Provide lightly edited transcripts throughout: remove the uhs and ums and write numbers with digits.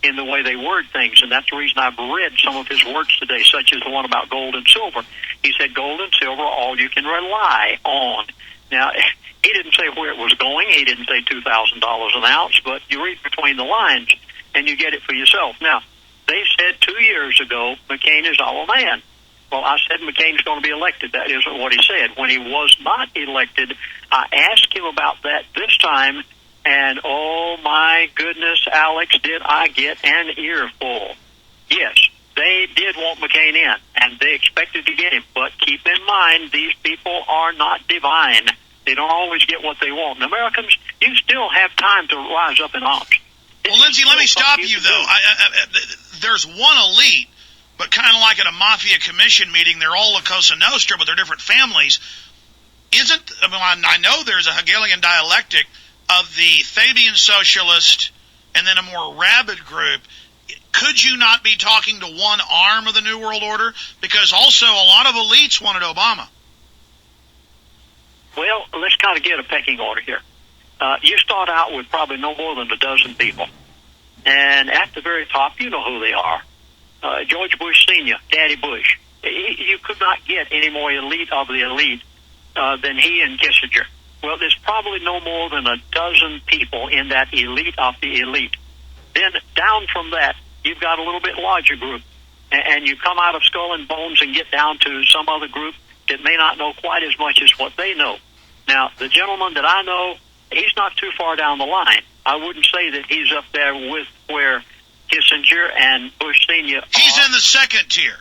in the way they word things, and that's the reason I've read some of his words today, such as the one about gold and silver. He said gold and silver, all you can rely on. Now, he didn't say where it was going. He didn't say $2,000 an ounce, but you read between the lines, and you get it for yourself. Now, they said 2 years ago, McCain is our man. Well, I said McCain's going to be elected. That isn't what he said. When he was not elected, I asked him about that this time, and oh my goodness, Alex, did I get an earful. Yes, they did want McCain in, and they expected to get him. But keep in mind, these people are not divine. They don't always get what they want. And Americans, you still have time to rise up in arms. Well, Lindsey, let me stop you, though. There's one elite, but kind of like at a Mafia Commission meeting, they're all La Cosa Nostra, but they're different families. I know there's a Hegelian dialectic of the Fabian socialist and then a more rabid group. Could you not be talking to one arm of the New World Order? Because also a lot of elites wanted Obama. Well, let's kind of get a pecking order here. You start out with probably no more than a dozen people. And at the very top, you know who they are. George Bush Sr., Daddy Bush. You could not get any more elite of the elite than he and Kissinger. Well, there's probably no more than a dozen people in that elite of the elite. Then down from that, you've got a little bit larger group. And you come out of skull and bones and get down to some other group that may not know quite as much as what they know. Now, the gentleman that I know, he's not too far down the line. I wouldn't say that he's up there with where Kissinger and Bush Sr. He's in the second tier.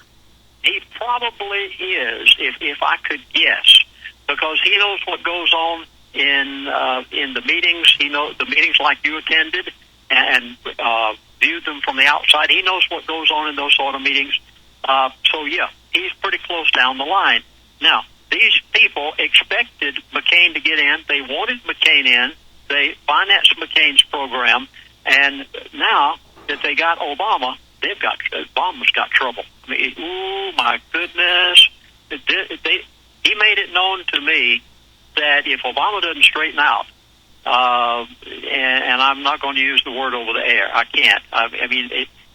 He probably is, if I could guess, because he knows what goes on in the meetings. He knows the meetings like you attended and viewed them from the outside. He knows what goes on in those sort of meetings. So, yeah, he's pretty close down the line. Now, these people expected McCain to get in. They wanted McCain in. They financed McCain's program. And now that they got Obama, Obama's got trouble. I mean, ooh, my goodness. He made it known to me that if Obama doesn't straighten out, and I'm not going to use the word over the air. I can't.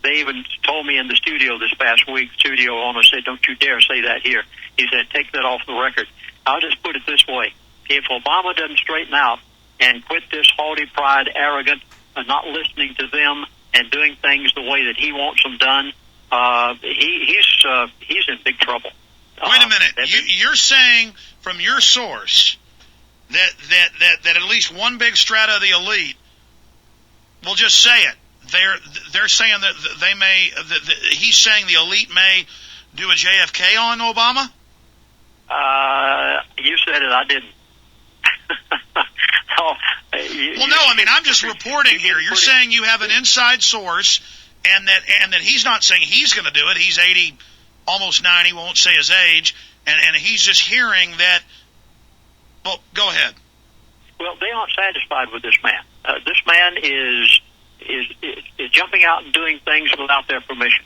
They even told me in the studio this past week, studio owner said, don't you dare say that here. He said, take that off the record. I'll just put it this way. If Obama doesn't straighten out and quit this haughty pride, arrogant, and not listening to them and doing things the way that he wants them done, he's in big trouble. Wait a minute. You're saying from your source that at least one big strata of the elite, we'll just say it, they're saying that they may, he's saying the elite may do a JFK on Obama? You said it, I didn't. I'm just reporting here. You're saying you have an inside source, and that he's not saying he's going to do it. He's 80, almost 90, won't say his age, and he's just hearing that. Well, go ahead. Well, they aren't satisfied with this man. This man is jumping out and doing things without their permission.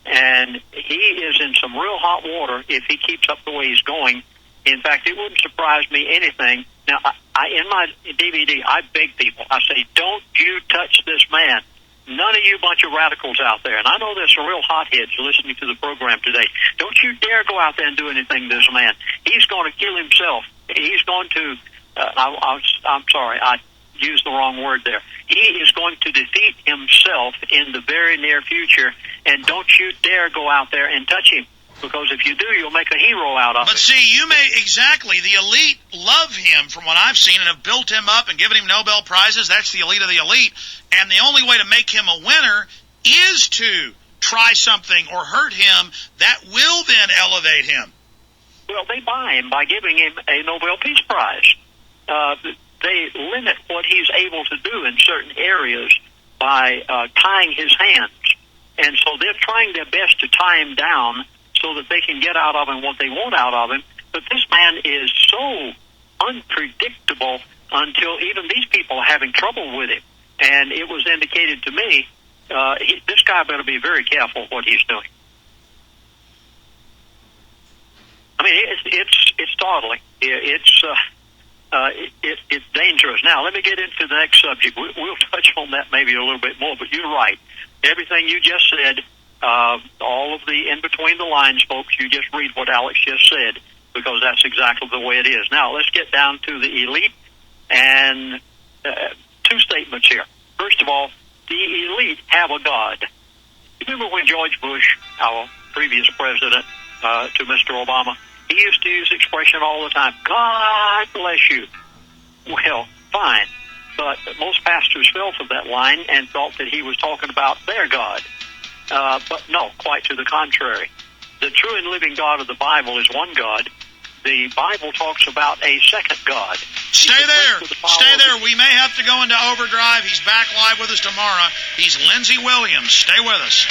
And he is in some real hot water if he keeps up the way he's going. In fact, it wouldn't surprise me anything. Now, in my DVD, I beg people. I say, don't you touch this man. None of you bunch of radicals out there. And I know there's some real hotheads listening to the program today. Don't you dare go out there and do anything to this man. He's going to kill himself. He's going to, I'm sorry, I used the wrong word there. He is going to defeat himself in the very near future, and don't you dare go out there and touch him, because if you do, you'll make a hero out of him. But see, the elite love him from what I've seen and have built him up and given him Nobel Prizes. That's the elite of the elite, and the only way to make him a winner is to try something or hurt him that will then elevate him. Well, they buy him by giving him a Nobel Peace Prize. They limit what he's able to do in certain areas by tying his hands. And so they're trying their best to tie him down so that they can get out of him what they want out of him. But this man is so unpredictable until even these people are having trouble with him. And it was indicated to me, this guy better be very careful what he's doing. I mean, it's startling. It's dangerous. Now, let me get into the next subject. We'll touch on that maybe a little bit more, but you're right. everything you just said, all of the in-between the lines, folks, you just read what Alex just said, because that's exactly the way it is. Now, let's get down to the elite, and two statements here. First of all, the elite have a God. Remember when George Bush, our previous president, to Mr. Obama, he used to use the expression all the time, God bless you. Well, fine. But most pastors fell for that line and thought that he was talking about their God. But no, quite to the contrary. The true and living God of the Bible is one God. The Bible talks about a second God. Stay there. Stay there. We may have to go into overdrive. He's back live with us tomorrow. He's Lindsey Williams. Stay with us.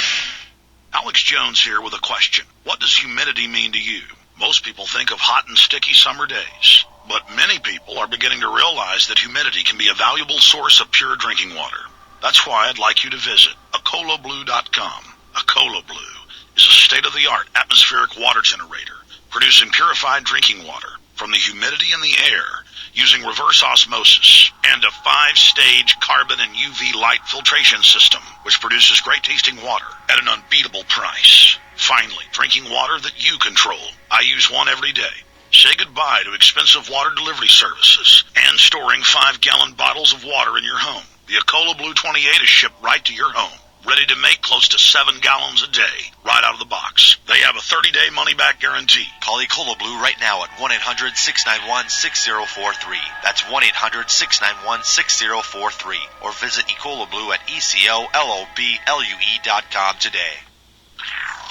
Alex Jones here with a question. What does humidity mean to you? Most people think of hot and sticky summer days, but many people are beginning to realize that humidity can be a valuable source of pure drinking water. That's why I'd like you to visit AcolaBlue.com. Acola Blue is a state-of-the-art atmospheric water generator producing purified drinking water from the humidity in the air using reverse osmosis and a 5-stage carbon and UV light filtration system, which produces great-tasting water at an unbeatable price. Finally, drinking water that you control. I use one every day. Say goodbye to expensive water delivery services and storing 5-gallon bottles of water in your home. The Acola Blue 28 is shipped right to your home, ready to make close to 7 gallons a day, right out of the box. They have a 30-day money-back guarantee. Call Ecola Blue right now at 1-800-691-6043. That's 1-800-691-6043. Or visit Ecola Blue at ECOLOBLUE.com today.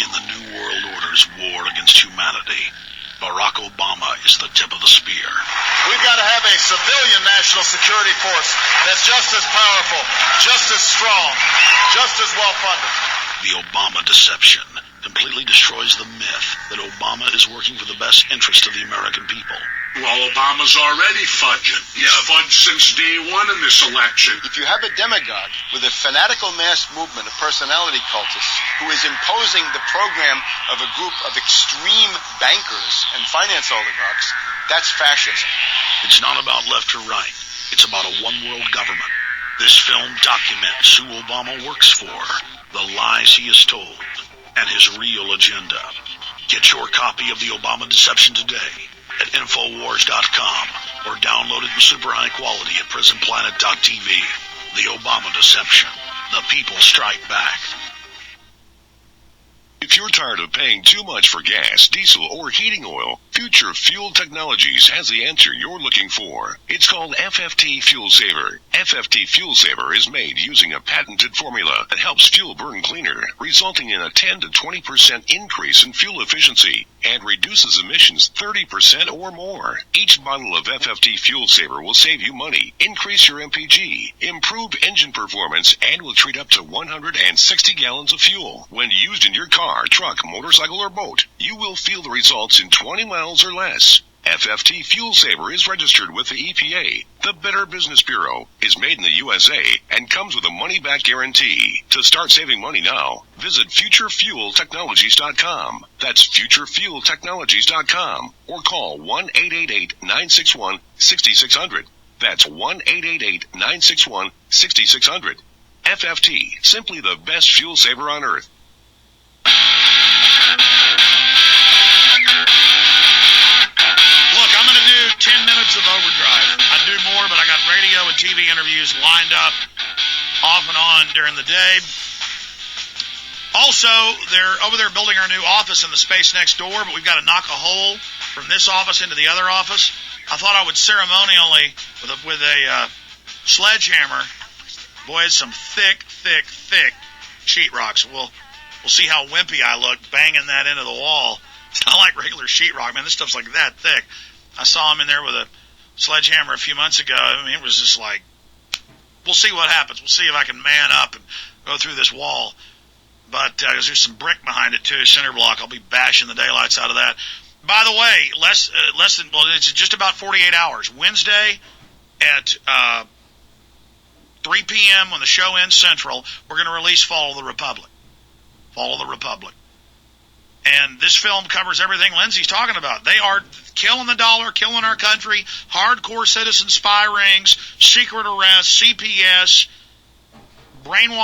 In the New World Order's war against humanity, Barack Obama is the tip of the spear. We've got to have a civilian national security force that's just as powerful, just as strong, just as well-funded. The Obama deception completely destroys the myth that Obama is working for the best interest of the American people. Well, Obama's already fudging. He's fudged since day one in this election. If you have a demagogue with a fanatical mass movement of personality cultists who is imposing the program of a group of extreme bankers and finance oligarchs, that's fascism. It's not about left or right. It's about a one-world government. This film documents who Obama works for, the lies he has told, and his real agenda. Get your copy of the Obama Deception today at Infowars.com or download it in super high quality at PrisonPlanet.tv. The Obama Deception. The people strike back. If you're tired of paying too much for gas, diesel, or heating oil, Future Fuel Technologies has the answer you're looking for. It's called FFT Fuel Saver. FFT Fuel Saver is made using a patented formula that helps fuel burn cleaner, resulting in a 10 to 20% increase in fuel efficiency and reduces emissions 30% or more. Each bottle of FFT Fuel Saver will save you money, increase your MPG, improve engine performance, and will treat up to 160 gallons of fuel. When used in your car, truck, motorcycle, or boat, you will feel the results in 20 miles or less. FFT Fuel Saver is registered with the EPA. The Better Business Bureau is made in the USA and comes with a money-back guarantee. To start saving money now, visit FutureFuelTechnologies.com. That's FutureFuelTechnologies.com. Or call 1-888-961-6600. That's 1-888-961-6600. FFT, simply the best fuel saver on earth. Look, I'm going to do 10 minutes of overdrive. I'd do more, but I got radio and TV interviews lined up off and on during the day. Also, they're over there building our new office in the space next door, but we've got to knock a hole from this office into the other office. I thought I would ceremonially, with a sledgehammer, boy, it's some thick sheetrocks. We'll see how wimpy I look banging that into the wall. It's not like regular sheetrock, man. This stuff's like that thick. I saw him in there with a sledgehammer a few months ago. I mean, it was just like, we'll see what happens. We'll see if I can man up and go through this wall. But there's some brick behind it, too, cinder block. I'll be bashing the daylights out of that. By the way, it's just about 48 hours. Wednesday at 3 p.m. when the show ends Central, we're going to release Fall of the Republic. Fall of the Republic. And this film covers everything Lindsey's talking about. They are killing the dollar, killing our country, hardcore citizen spy rings, secret arrests, CPS, brainwashing.